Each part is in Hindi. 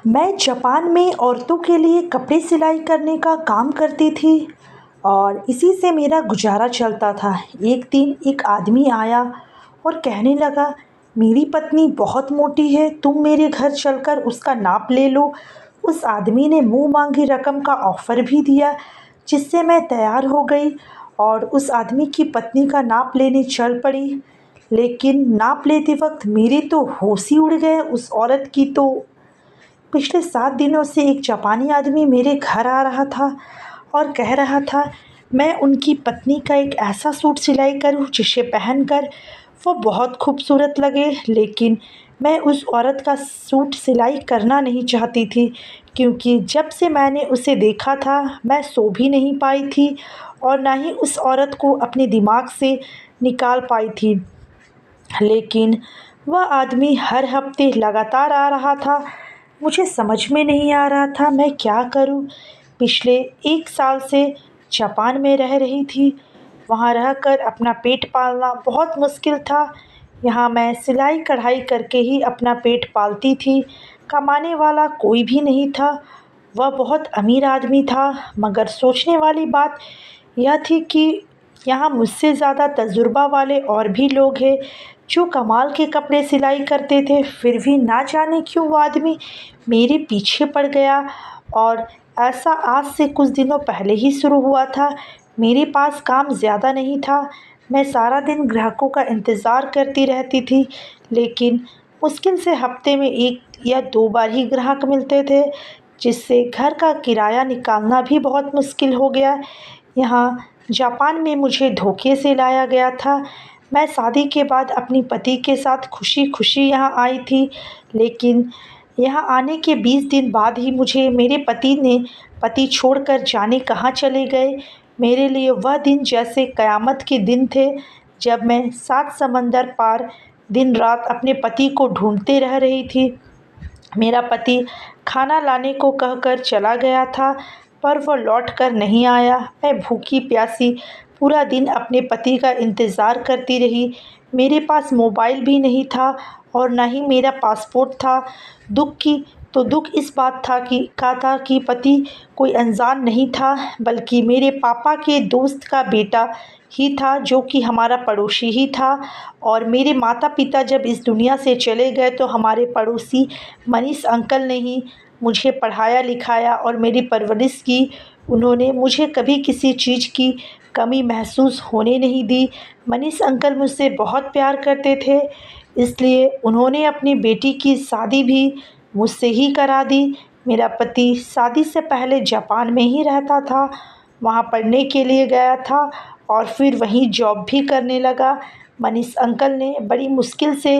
मैं जापान में औरतों के लिए कपड़े सिलाई करने का काम करती थी और इसी से मेरा गुजारा चलता था। एक दिन एक आदमी आया और कहने लगा, मेरी पत्नी बहुत मोटी है, तुम मेरे घर चलकर उसका नाप ले लो। उस आदमी ने मुंह मांगी रकम का ऑफर भी दिया, जिससे मैं तैयार हो गई और उस आदमी की पत्नी का नाप लेने चल पड़ी। लेकिन नाप लेते वक्त मेरे तो होश ही उड़ गए। उस औरत की तो पिछले 7 दिनों से एक जापानी आदमी मेरे घर आ रहा था और कह रहा था, मैं उनकी पत्नी का एक ऐसा सूट सिलाई करूं जिसे पहनकर वो बहुत खूबसूरत लगे। लेकिन मैं उस औरत का सूट सिलाई करना नहीं चाहती थी, क्योंकि जब से मैंने उसे देखा था मैं सो भी नहीं पाई थी और ना ही उस औरत को अपने दिमाग से निकाल पाई थी। लेकिन वह आदमी हर हफ्ते लगातार आ रहा था। मुझे समझ में नहीं आ रहा था मैं क्या करूं। पिछले 1 साल से जापान में रह रही थी। वहां रहकर अपना पेट पालना बहुत मुश्किल था। यहाँ मैं सिलाई कढ़ाई करके ही अपना पेट पालती थी। कमाने वाला कोई भी नहीं था। वह बहुत अमीर आदमी था, मगर सोचने वाली बात यह थी कि यहाँ मुझसे ज़्यादा तजुर्बा वाले और भी लोग हैं जो कमाल के कपड़े सिलाई करते थे। फिर भी ना जाने क्यों वो आदमी मेरे पीछे पड़ गया। और ऐसा आज से कुछ दिनों पहले ही शुरू हुआ था। मेरे पास काम ज़्यादा नहीं था। मैं सारा दिन ग्राहकों का इंतज़ार करती रहती थी, लेकिन मुश्किल से हफ्ते में 1 या 2 बार ही ग्राहक मिलते थे, जिससे घर का किराया निकालना भी बहुत मुश्किल हो गया। यहाँ जापान में मुझे धोखे से लाया गया था। मैं शादी के बाद अपनी पति के साथ खुशी-खुशी यहाँ आई थी, लेकिन यहाँ आने के 20 दिन बाद ही मुझे मेरे पति छोड़कर जाने कहाँ चले गए। मेरे लिए वह दिन जैसे क़यामत के दिन थे, जब मैं 7 समंदर पार दिन-रात अपने पति को ढूँढते रह रही थी। मेरा पति खाना लाने को कहकर चला गया था, पर वह लौट कर नहीं आया। मैं भूखी-प्यासी पूरा दिन अपने पति का इंतज़ार करती रही। मेरे पास मोबाइल भी नहीं था और ना ही मेरा पासपोर्ट था। दुःख इस बात था कि पति कोई अनजान नहीं था, बल्कि मेरे पापा के दोस्त का बेटा ही था, जो कि हमारा पड़ोसी ही था। और मेरे माता-पिता जब इस दुनिया से चले गए तो हमारे पड़ोसी मनीष अंकल ने ही मुझे पढ़ाया-लिखाया और मेरी परवरिश की। उन्होंने मुझे कभी किसी चीज़ की कमी महसूस होने नहीं दी। मनीष अंकल मुझसे बहुत प्यार करते थे, इसलिए उन्होंने अपनी बेटी की शादी भी मुझसे ही करा दी। मेरा पति शादी से पहले जापान में ही रहता था, वहाँ पढ़ने के लिए गया था और फिर वहीं जॉब भी करने लगा। मनीष अंकल ने बड़ी मुश्किल से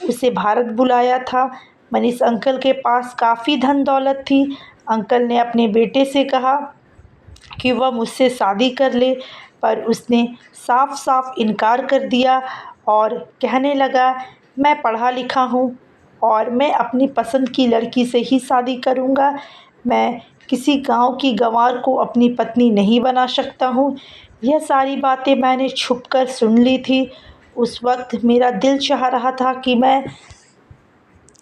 उसे भारत बुलाया था। मनीष अंकल के पास काफ़ी धन दौलत थी। अंकल ने अपने बेटे से कहा कि वह मुझसे शादी कर ले, पर उसने साफ-साफ इनकार कर दिया और कहने लगा, मैं पढ़ा लिखा हूँ और मैं अपनी पसंद की लड़की से ही शादी करूँगा। मैं किसी गाँव की गँवार को अपनी पत्नी नहीं बना सकता हूँ। यह सारी बातें मैंने छुपकर सुन ली थी। उस वक़्त मेरा दिल चाह रहा था कि मैं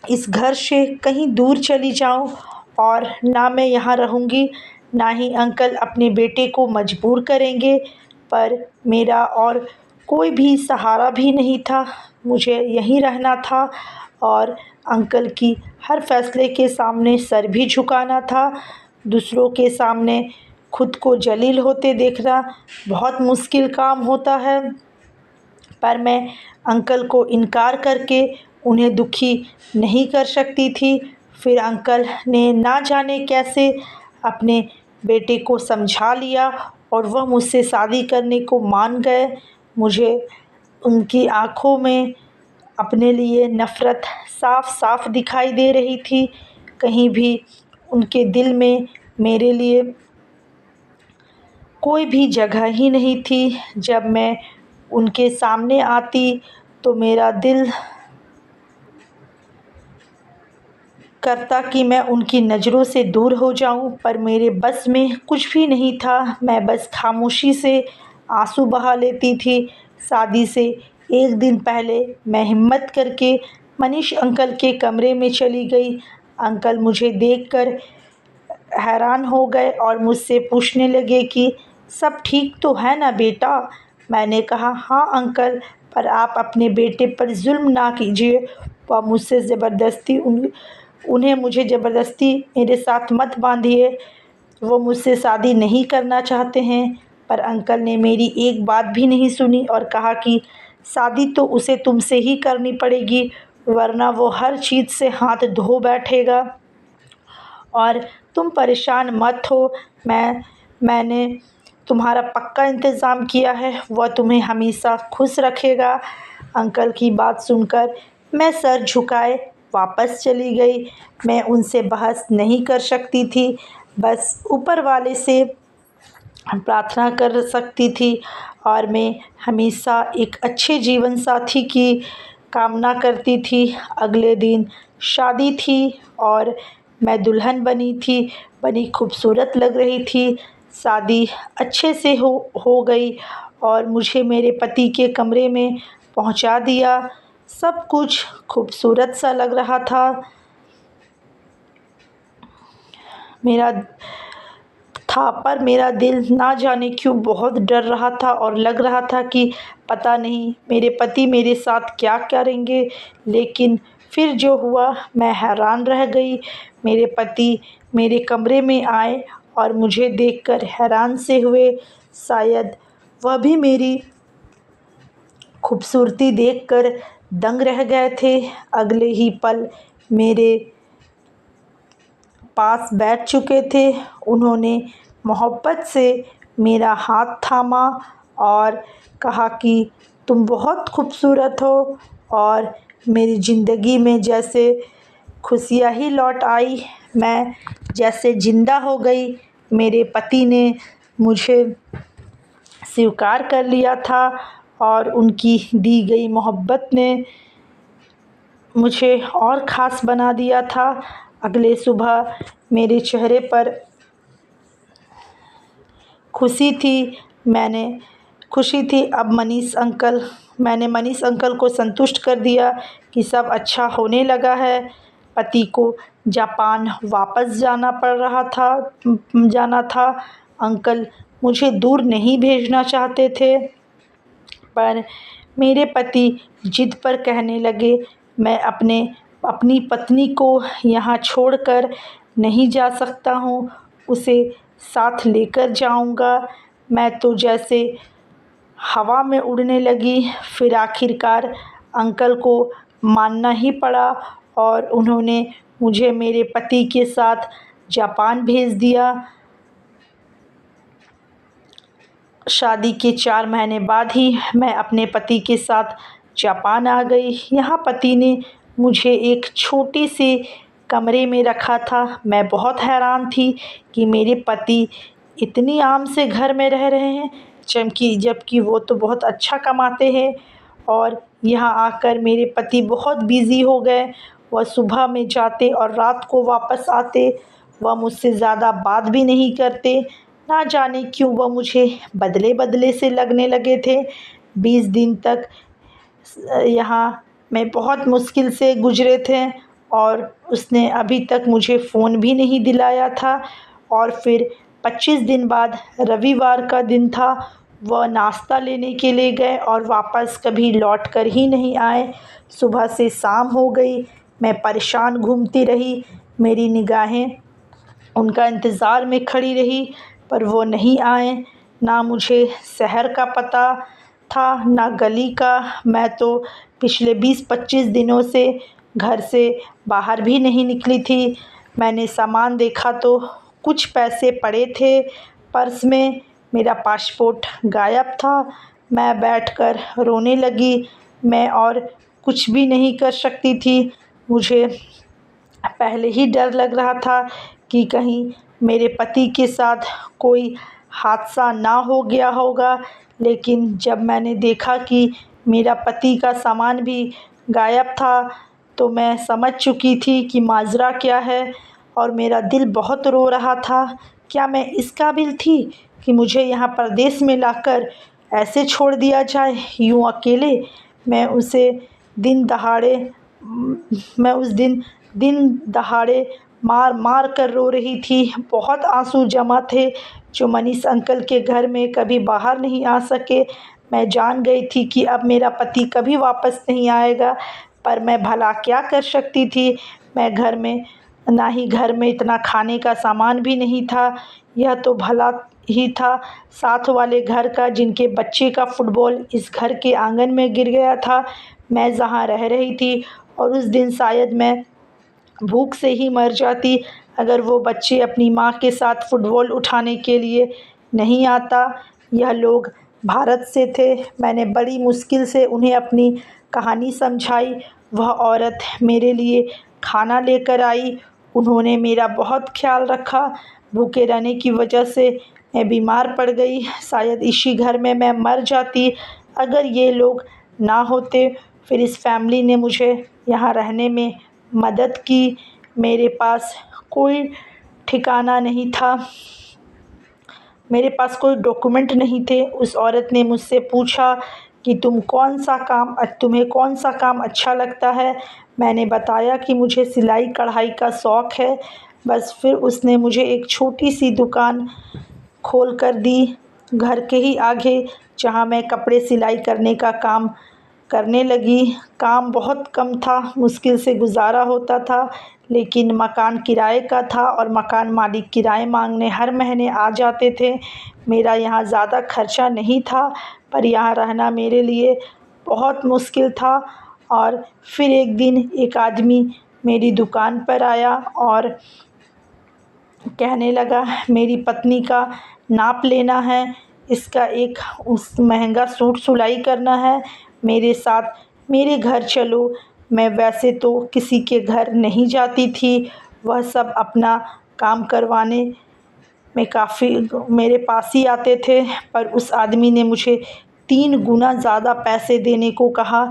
इस घर से कहीं दूर चली जाऊं, और ना मैं यहाँ रहूँगी, ना ही अंकल अपने बेटे को मजबूर करेंगे। पर मेरा और कोई भी सहारा भी नहीं था। मुझे यहीं रहना था और अंकल की हर फैसले के सामने सर भी झुकाना था। दूसरों के सामने खुद को जलील होते देखना बहुत मुश्किल काम होता है, पर मैं अंकल को इनकार करके उन्हें दुखी नहीं कर सकती थी। फिर अंकल ने ना जाने कैसे अपने बेटे को समझा लिया और वह मुझसे शादी करने को मान गए। मुझे उनकी आँखों में अपने लिए नफ़रत साफ-साफ दिखाई दे रही थी। कहीं भी उनके दिल में मेरे लिए कोई भी जगह ही नहीं थी। जब मैं उनके सामने आती तो मेरा दिल करता कि मैं उनकी नज़रों से दूर हो जाऊं, पर मेरे बस में कुछ भी नहीं था। मैं बस खामोशी से आंसू बहा लेती थी। शादी से 1 दिन पहले मैं हिम्मत करके मनीष अंकल के कमरे में चली गई। अंकल मुझे देखकर हैरान हो गए और मुझसे पूछने लगे कि सब ठीक तो है ना बेटा। मैंने कहा हाँ अंकल, पर आप अपने बेटे पर जुल्म ना कीजिए। वह मुझसे ज़बरदस्ती उन्हें मुझे ज़बरदस्ती मेरे साथ मत बांधिए। वो मुझसे शादी नहीं करना चाहते हैं। पर अंकल ने मेरी एक बात भी नहीं सुनी और कहा कि शादी तो उसे तुमसे ही करनी पड़ेगी, वरना वो हर चीज़ से हाथ धो बैठेगा। और तुम परेशान मत हो, मैंने तुम्हारा पक्का इंतज़ाम किया है, वह तुम्हें हमेशा खुश रखेगा। अंकल की बात सुनकर मैं सर झुकाए वापस चली गई। मैं उनसे बहस नहीं कर सकती थी, बस ऊपर वाले से प्रार्थना कर सकती थी और मैं हमेशा एक अच्छे जीवन साथी की कामना करती थी। अगले दिन शादी थी और मैं दुल्हन बनी खूबसूरत लग रही थी। शादी अच्छे से हो गई और मुझे मेरे पति के कमरे में पहुंचा दिया। सब कुछ खूबसूरत सा लग रहा था। मेरा पर मेरा दिल ना जाने क्यों बहुत डर रहा था और लग रहा था कि पता नहीं मेरे पति मेरे साथ क्या करेंगे। लेकिन फिर जो हुआ मैं हैरान रह गई। मेरे पति मेरे कमरे में आए और मुझे देखकर हैरान से हुए। शायद वह भी मेरी खूबसूरती देखकर दंग रह गए थे। अगले ही पल मेरे पास बैठ चुके थे। उन्होंने मोहब्बत से मेरा हाथ थामा और कहा कि तुम बहुत खूबसूरत हो और मेरी ज़िंदगी में जैसे खुशियाँ ही लौट आई। मैं जैसे ज़िंदा हो गई। मेरे पति ने मुझे स्वीकार कर लिया था और उनकी दी गई मोहब्बत ने मुझे और ख़ास बना दिया था। अगले सुबह मेरे चेहरे पर खुशी थी। अब मैंने मनीष अंकल को संतुष्ट कर दिया कि सब अच्छा होने लगा है। पति को जापान वापस जाना था। अंकल मुझे दूर नहीं भेजना चाहते थे, पर मेरे पति जिद पर कहने लगे मैं अपनी पत्नी को यहाँ छोड़कर नहीं जा सकता हूँ, उसे साथ लेकर जाऊँगा। मैं तो जैसे हवा में उड़ने लगी। फिर आखिरकार अंकल को मानना ही पड़ा और उन्होंने मुझे मेरे पति के साथ जापान भेज दिया। शादी के 4 महीने बाद ही मैं अपने पति के साथ जापान आ गई। यहाँ पति ने मुझे एक छोटे से कमरे में रखा था। मैं बहुत हैरान थी कि मेरे पति इतनी आम से घर में रह रहे हैं, जबकि वो तो बहुत अच्छा कमाते हैं। और यहाँ आकर मेरे पति बहुत बिज़ी हो गए। वह सुबह में जाते और रात को वापस आते। वह मुझसे ज़्यादा बात भी नहीं करते। ना जाने क्यों वह मुझे बदले से लगने लगे थे। 20 दिन तक यहाँ मैं बहुत मुश्किल से गुजरे थे और उसने अभी तक मुझे फ़ोन भी नहीं दिलाया था। और फिर 25 दिन बाद रविवार का दिन था। वह नाश्ता लेने के लिए गए और वापस कभी लौट कर ही नहीं आए। सुबह से शाम हो गई। मैं परेशान घूमती रही। मेरी निगाहें उनका इंतज़ार में खड़ी रही, पर वो नहीं आए। ना मुझे शहर का पता था, ना गली का। मैं तो पिछले 20-25 दिनों से घर से बाहर भी नहीं निकली थी। मैंने सामान देखा तो कुछ पैसे पड़े थे पर्स में। मेरा पासपोर्ट गायब था। मैं बैठकर रोने लगी। मैं और कुछ भी नहीं कर सकती थी। मुझे पहले ही डर लग रहा था कि कहीं मेरे पति के साथ कोई हादसा ना हो गया होगा। लेकिन जब मैंने देखा कि मेरा पति का सामान भी गायब था, तो मैं समझ चुकी थी कि माजरा क्या है और मेरा दिल बहुत रो रहा था। क्या मैं इस काबिल थी कि मुझे यहाँ परदेश में लाकर ऐसे छोड़ दिया जाए, यूँ अकेले? मैं उस दिन दिन दहाड़े मार मार कर रो रही थी। बहुत आंसू जमा थे जो मनीष अंकल के घर में कभी बाहर नहीं आ सके। मैं जान गई थी कि अब मेरा पति कभी वापस नहीं आएगा, पर मैं भला क्या कर सकती थी। मैं घर में ना ही घर में इतना खाने का सामान भी नहीं था। यह तो भला ही था साथ वाले घर का, जिनके बच्चे का फुटबॉल इस घर के आंगन में गिर गया था। मैं जहाँ रह रही थी, और उस दिन शायद मैं भूख से ही मर जाती अगर वो बच्चे अपनी माँ के साथ फुटबॉल उठाने के लिए नहीं आता। यह लोग भारत से थे। मैंने बड़ी मुश्किल से उन्हें अपनी कहानी समझाई। वह औरत मेरे लिए खाना लेकर आई। उन्होंने मेरा बहुत ख्याल रखा। भूखे रहने की वजह से मैं बीमार पड़ गई। शायद इसी घर में मैं मर जाती अगर ये लोग ना होते। फिर इस फैमिली ने मुझे यहाँ रहने में मदद की। मेरे पास कोई ठिकाना नहीं था, मेरे पास कोई डॉक्यूमेंट नहीं थे। उस औरत ने मुझसे पूछा कि तुम्हें कौन सा काम अच्छा लगता है। मैंने बताया कि मुझे सिलाई कढ़ाई का शौक़ है। बस फिर उसने मुझे एक छोटी सी दुकान खोल कर दी घर के ही आगे, जहाँ मैं कपड़े सिलाई करने का काम करने लगी। काम बहुत कम था, मुश्किल से गुजारा होता था, लेकिन मकान किराए का था और मकान मालिक किराए मांगने हर महीने आ जाते थे। मेरा यहाँ ज़्यादा खर्चा नहीं था, पर यहाँ रहना मेरे लिए बहुत मुश्किल था। और फिर एक दिन एक आदमी मेरी दुकान पर आया और कहने लगा, मेरी पत्नी का नाप लेना है, इसका एक महंगा सूट सिलाई करना है, मेरे साथ मेरे घर चलो। मैं वैसे तो किसी के घर नहीं जाती थी, वह सब अपना काम करवाने में काफ़ी मेरे पास ही आते थे, पर उस आदमी ने मुझे 3 गुना ज़्यादा पैसे देने को कहा।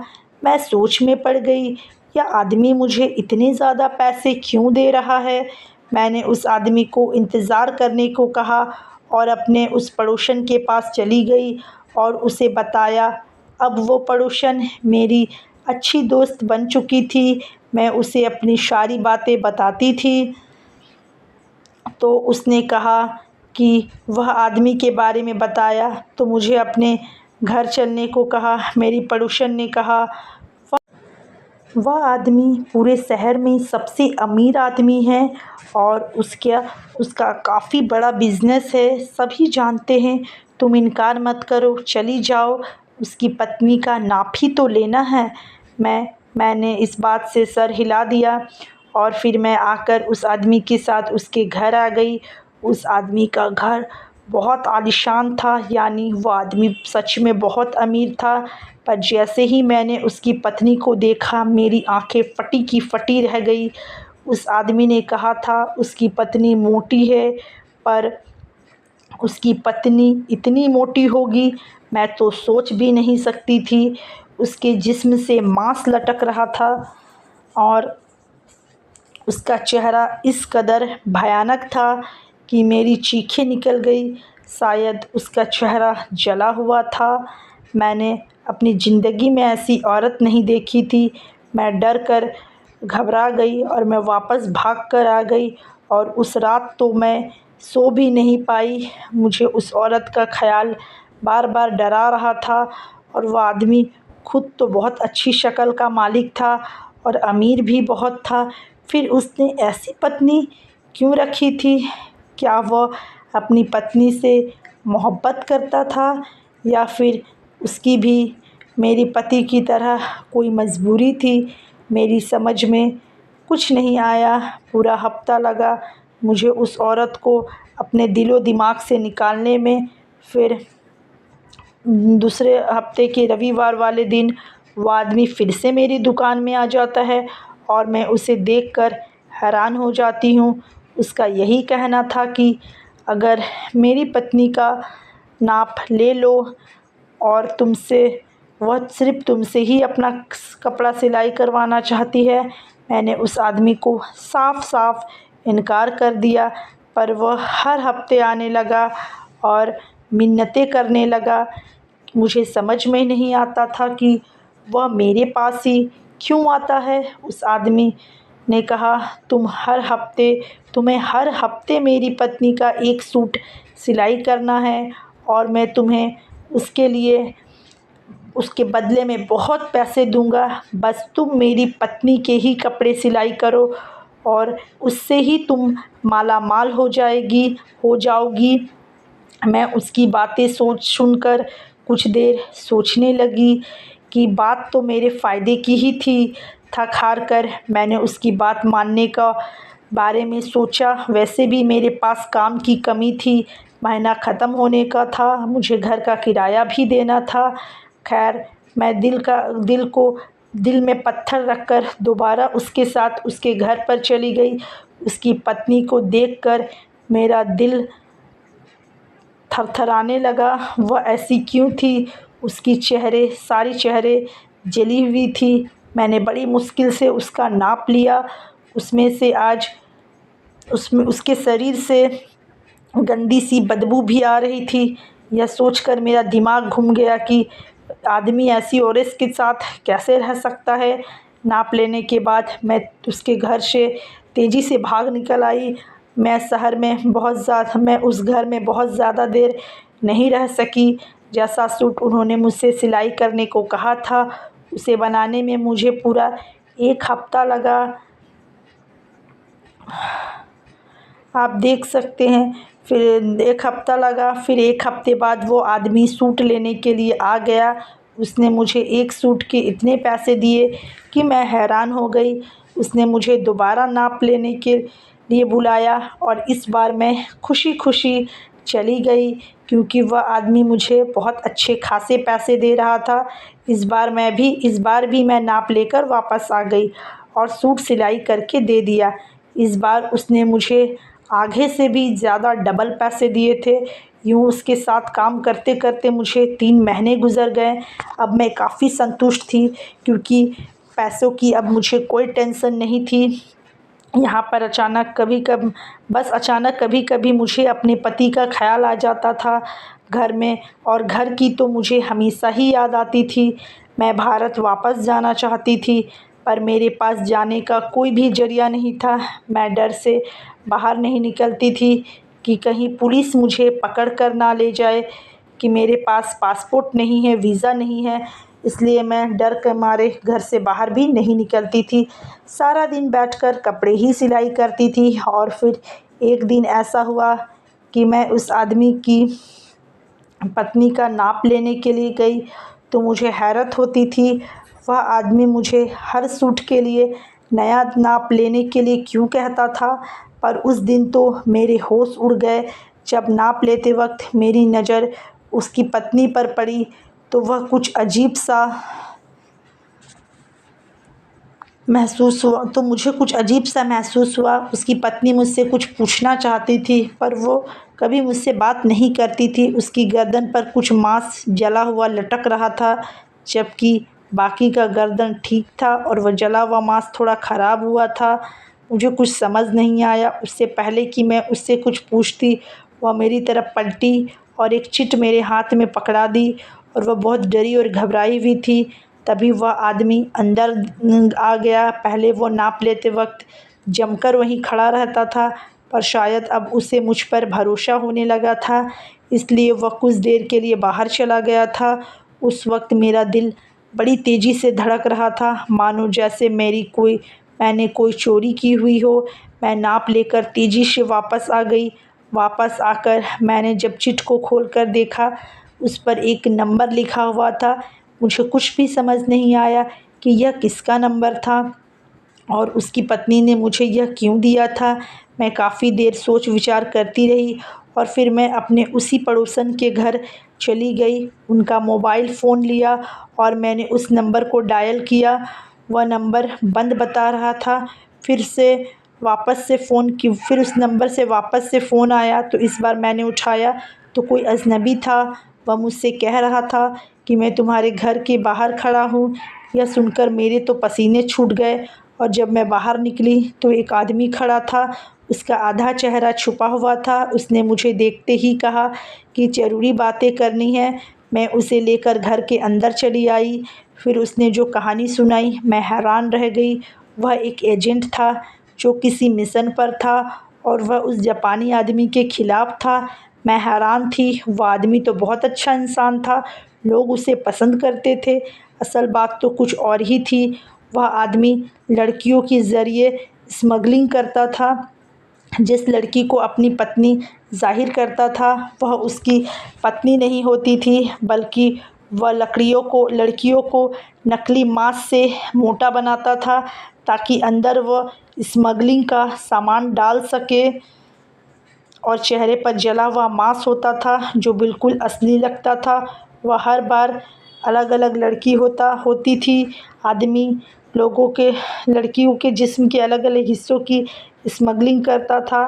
मैं सोच में पड़ गई, यह आदमी मुझे इतने ज़्यादा पैसे क्यों दे रहा है। मैंने उस आदमी को इंतज़ार करने को कहा और अपने उस पड़ोसन के पास चली गई और उसे बताया। अब वो पड़ोसन मेरी अच्छी दोस्त बन चुकी थी। मैं उसे अपनी सारी बातें बताती थी, तो उसने कहा कि वह आदमी के बारे में बताया, तो मुझे अपने घर चलने को कहा। मेरी पड़ोसन ने कहा, वह आदमी पूरे शहर में सबसे अमीर आदमी है और उसका काफ़ी बड़ा बिज़नेस है, सभी जानते हैं। तुम इनकार मत करो, चली जाओ, उसकी पत्नी का नाप ही तो लेना है। मैंने इस बात से सर हिला दिया और फिर मैं आकर उस आदमी के साथ उसके घर आ गई। उस आदमी का घर बहुत आलीशान था, यानी वो आदमी सच में बहुत अमीर था। पर जैसे ही मैंने उसकी पत्नी को देखा, मेरी आंखें फटी की फटी रह गई। उस आदमी ने कहा था उसकी पत्नी मोटी है, पर उसकी पत्नी इतनी मोटी होगी मैं तो सोच भी नहीं सकती थी। उसके जिस्म से मांस लटक रहा था और उसका चेहरा इस कदर भयानक था कि मेरी चीखें निकल गई। शायद उसका चेहरा जला हुआ था। मैंने अपनी ज़िंदगी में ऐसी औरत नहीं देखी थी। मैं डर कर घबरा गई और मैं वापस भाग कर आ गई और उस रात तो मैं सो भी नहीं पाई। मुझे उस औरत का ख़याल बार बार डरा रहा था और वह आदमी खुद तो बहुत अच्छी शक्ल का मालिक था और अमीर भी बहुत था। फिर उसने ऐसी पत्नी क्यों रखी थी? क्या वह अपनी पत्नी से मोहब्बत करता था या फिर उसकी भी मेरे पति की तरह कोई मजबूरी थी? मेरी समझ में कुछ नहीं आया। पूरा हफ्ता लगा मुझे उस औरत को अपने दिलो दिमाग से निकालने में। फिर दूसरे हफ्ते के रविवार वाले दिन वो आदमी फिर से मेरी दुकान में आ जाता है और मैं उसे देखकर हैरान हो जाती हूँ। उसका यही कहना था कि अगर मेरी पत्नी का नाप ले लो और वह सिर्फ़ तुमसे ही अपना कपड़ा सिलाई करवाना चाहती है। मैंने उस आदमी को साफ साफ इनकार कर दिया, पर वह हर हफ्ते आने लगा और मिन्नतें करने लगा। मुझे समझ में नहीं आता था कि वह मेरे पास ही क्यों आता है। उस आदमी ने कहा, तुम्हें हर हफ्ते मेरी पत्नी का एक सूट सिलाई करना है और मैं तुम्हें उसके बदले में बहुत पैसे दूंगा। बस तुम मेरी पत्नी के ही कपड़े सिलाई करो और उससे ही तुम मालामाल हो जाओगी। मैं उसकी बातें सुनकर कुछ देर सोचने लगी कि बात तो मेरे फ़ायदे की ही थी। थक हार कर मैंने उसकी बात मानने का बारे में सोचा। वैसे भी मेरे पास काम की कमी थी, महीना ख़त्म होने का था, मुझे घर का किराया भी देना था। खैर, मैं दिल में पत्थर रखकर दोबारा उसके साथ उसके घर पर चली गई। उसकी पत्नी को देखकर मेरा दिल थरथराने लगा। वह ऐसी क्यों थी? उसकी सारी चेहरे जली हुई थी। मैंने बड़ी मुश्किल से उसका नाप लिया। उसके शरीर से गंदी सी बदबू भी आ रही थी। यह सोचकर मेरा दिमाग घूम गया कि आदमी ऐसी औरत के साथ कैसे रह सकता है। नाप लेने के बाद मैं उसके घर से तेज़ी से भाग निकल आई। मैं उस घर में बहुत ज़्यादा देर नहीं रह सकी। जैसा सूट उन्होंने मुझसे सिलाई करने को कहा था, उसे बनाने में मुझे पूरा 1 हफ़्ता लगा। आप देख सकते हैं, फिर 1 हफ़्ता लगा। फिर 1 हफ़्ते बाद वो आदमी सूट लेने के लिए आ गया। उसने मुझे एक सूट के इतने पैसे दिए कि मैं हैरान हो गई। उसने मुझे दोबारा नाप लेने के लिए बुलाया और इस बार मैं खुशी-खुशी चली गई क्योंकि वह आदमी मुझे बहुत अच्छे खासे पैसे दे रहा था। इस बार भी मैं नाप लेकर वापस आ गई और सूट सिलाई करके दे दिया। इस बार उसने मुझे आगे से भी ज़्यादा डबल पैसे दिए थे। यूँ उसके साथ काम करते-करते मुझे 3 महीने गुज़र गए। अब मैं काफ़ी संतुष्ट थी क्योंकि पैसों की अब मुझे कोई टेंशन नहीं थी। यहाँ पर अचानक कभी-कभी मुझे अपने पति का ख़्याल आ जाता था घर में, और घर की तो मुझे हमेशा ही याद आती थी। मैं भारत वापस जाना चाहती थी, पर मेरे पास जाने का कोई भी ज़रिया नहीं था। मैं डर से बाहर नहीं निकलती थी कि कहीं पुलिस मुझे पकड़ कर ना ले जाए, कि मेरे पास पासपोर्ट नहीं है, वीज़ा नहीं है। इसलिए मैं डर के मारे घर से बाहर भी नहीं निकलती थी। सारा दिन बैठकर कपड़े ही सिलाई करती थी। और फिर एक दिन ऐसा हुआ कि मैं उस आदमी की पत्नी का नाप लेने के लिए गई, तो मुझे हैरत होती थी वह आदमी मुझे हर सूट के लिए नया नाप लेने के लिए क्यों कहता था। पर उस दिन तो मेरे होश उड़ गए। जब नाप लेते वक्त मेरी नज़र उसकी पत्नी पर पड़ी तो मुझे कुछ अजीब सा महसूस हुआ। उसकी पत्नी मुझसे कुछ पूछना चाहती थी, पर वो कभी मुझसे बात नहीं करती थी। उसकी गर्दन पर कुछ मांस जला हुआ लटक रहा था, जबकि बाकी का गर्दन ठीक था और वह जला हुआ मांस थोड़ा ख़राब हुआ था। मुझे कुछ समझ नहीं आया। उससे पहले कि मैं उससे कुछ पूछती, वह मेरी तरफ पलटी और एक चिट मेरे हाथ में पकड़ा दी, और वह बहुत डरी और घबराई हुई थी। तभी वह आदमी अंदर आ गया। पहले वो नाप लेते वक्त जमकर वहीं खड़ा रहता था, पर शायद अब उसे मुझ पर भरोसा होने लगा था, इसलिए वह कुछ देर के लिए बाहर चला गया था। उस वक्त मेरा दिल बड़ी तेज़ी से धड़क रहा था, मानो जैसे मैंने कोई चोरी की हुई हो। मैं नाप लेकर तेज़ी से वापस आ गई। वापस आकर मैंने जब चिट को खोलकर देखा, उस पर एक नंबर लिखा हुआ था। मुझे कुछ भी समझ नहीं आया कि यह किसका नंबर था और उसकी पत्नी ने मुझे यह क्यों दिया था। मैं काफ़ी देर सोच विचार करती रही और फिर मैं अपने उसी पड़ोसन के घर चली गई। उनका मोबाइल फ़ोन लिया और मैंने उस नंबर को डायल किया। वह नंबर बंद बता रहा था। फिर उस नंबर से वापस से फ़ोन आया, तो इस बार मैंने उठाया तो कोई अजनबी था। वह मुझसे कह रहा था कि मैं तुम्हारे घर के बाहर खड़ा हूँ। यह सुनकर मेरे तो पसीने छूट गए, और जब मैं बाहर निकली तो एक आदमी खड़ा था। उसका आधा चेहरा छुपा हुआ था। उसने मुझे देखते ही कहा कि ज़रूरी बातें करनी है। मैं उसे लेकर घर के अंदर चली आई। फिर उसने जो कहानी सुनाई, मैं हैरान रह गई। वह एक एजेंट था जो किसी मिशन पर था और वह उस जापानी आदमी के खिलाफ़ था। मैं हैरान थी, वह आदमी तो बहुत अच्छा इंसान था, लोग उसे पसंद करते थे। असल बात तो कुछ और ही थी। वह आदमी लड़कियों के ज़रिए स्मगलिंग करता था। जिस लड़की को अपनी पत्नी ज़ाहिर करता था, वह उसकी पत्नी नहीं होती थी, बल्कि वह लड़कियों को नकली मांस से मोटा बनाता था ताकि अंदर वह स्मगलिंग का सामान डाल सके। और चेहरे पर जला हुआ मांस होता था जो बिल्कुल असली लगता था। वह हर बार अलग-अलग लड़की होती थी। आदमी लड़कियों के जिस्म के अलग-अलग हिस्सों की स्मगलिंग करता था।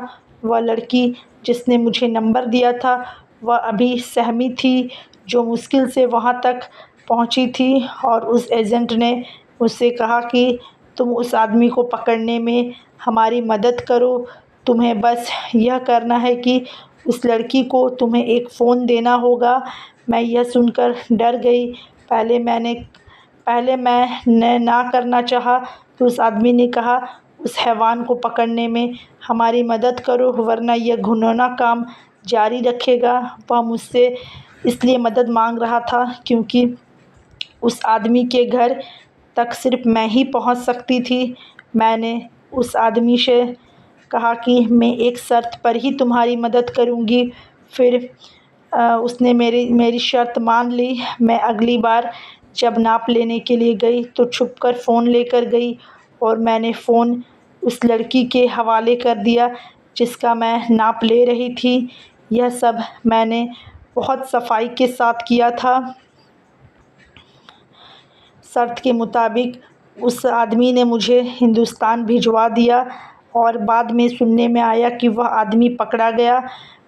वह लड़की जिसने मुझे नंबर दिया था, वह अभी सहमी थी, जो मुश्किल से वहाँ तक पहुँची थी। और उस एजेंट ने उससे कहा कि तुम उस आदमी को पकड़ने में हमारी मदद करो। तुम्हें बस यह करना है कि उस लड़की को तुम्हें एक फ़ोन देना होगा। मैं यह सुनकर डर गई। पहले मैंने ना करना चाहा, तो उस आदमी ने कहा, उस हैवान को पकड़ने में हमारी मदद करो, वरना यह घिनौना काम जारी रखेगा। वह मुझसे इसलिए मदद मांग रहा था क्योंकि उस आदमी के घर तक सिर्फ़ मैं ही पहुंच सकती थी। मैंने उस आदमी से कहा कि मैं एक शर्त पर ही तुम्हारी मदद करूंगी। फिर उसने मेरी शर्त मान ली। मैं अगली बार जब नाप लेने के लिए गई तो छुपकर फ़ोन लेकर गई और मैंने फ़ोन उस लड़की के हवाले कर दिया जिसका मैं नाप ले रही थी। यह सब मैंने बहुत सफाई के साथ किया था। शर्त के मुताबिक उस आदमी ने मुझे हिंदुस्तान भिजवा दिया और बाद में सुनने में आया कि वह आदमी पकड़ा गया।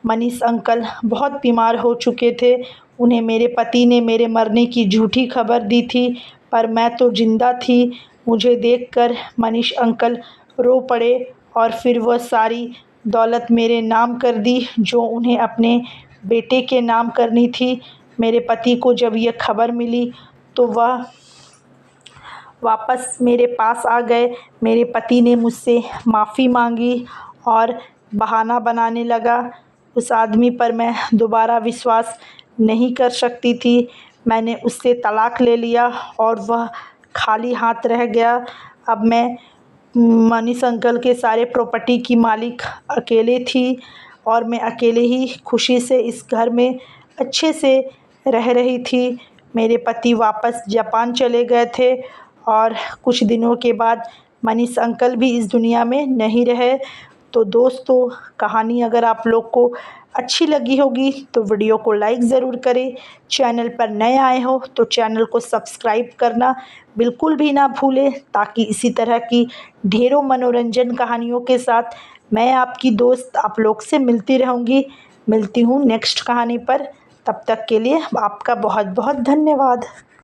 मनीष अंकल बहुत बीमार हो चुके थे। उन्हें मेरे पति ने मेरे मरने की झूठी खबर दी थी, पर मैं तो ज़िंदा थी। मुझे देखकर मनीष अंकल रो पड़े और फिर वह सारी दौलत मेरे नाम कर दी जो उन्हें अपने बेटे के नाम करनी थी। मेरे पति को जब यह खबर मिली तो वह वापस मेरे पास आ गए। मेरे पति ने मुझसे माफ़ी मांगी और बहाना बनाने लगा। उस आदमी पर मैं दोबारा विश्वास नहीं कर सकती थी। मैंने उससे तलाक ले लिया और वह खाली हाथ रह गया। अब मैं मनीष अंकल के सारे प्रॉपर्टी की मालिक अकेले थी और मैं अकेले ही खुशी से इस घर में अच्छे से रह रही थी। मेरे पति वापस जापान चले गए थे और कुछ दिनों के बाद मनीष अंकल भी इस दुनिया में नहीं रहे। तो दोस्तों, कहानी अगर आप लोग को अच्छी लगी होगी तो वीडियो को लाइक ज़रूर करें। चैनल पर नए आए हो तो चैनल को सब्सक्राइब करना बिल्कुल भी ना भूलें, ताकि इसी तरह की ढेरों मनोरंजन कहानियों के साथ मैं आपकी दोस्त आप लोग से मिलती रहूँगी। मिलती हूँ नेक्स्ट कहानी पर। तब तक के लिए आपका बहुत बहुत धन्यवाद।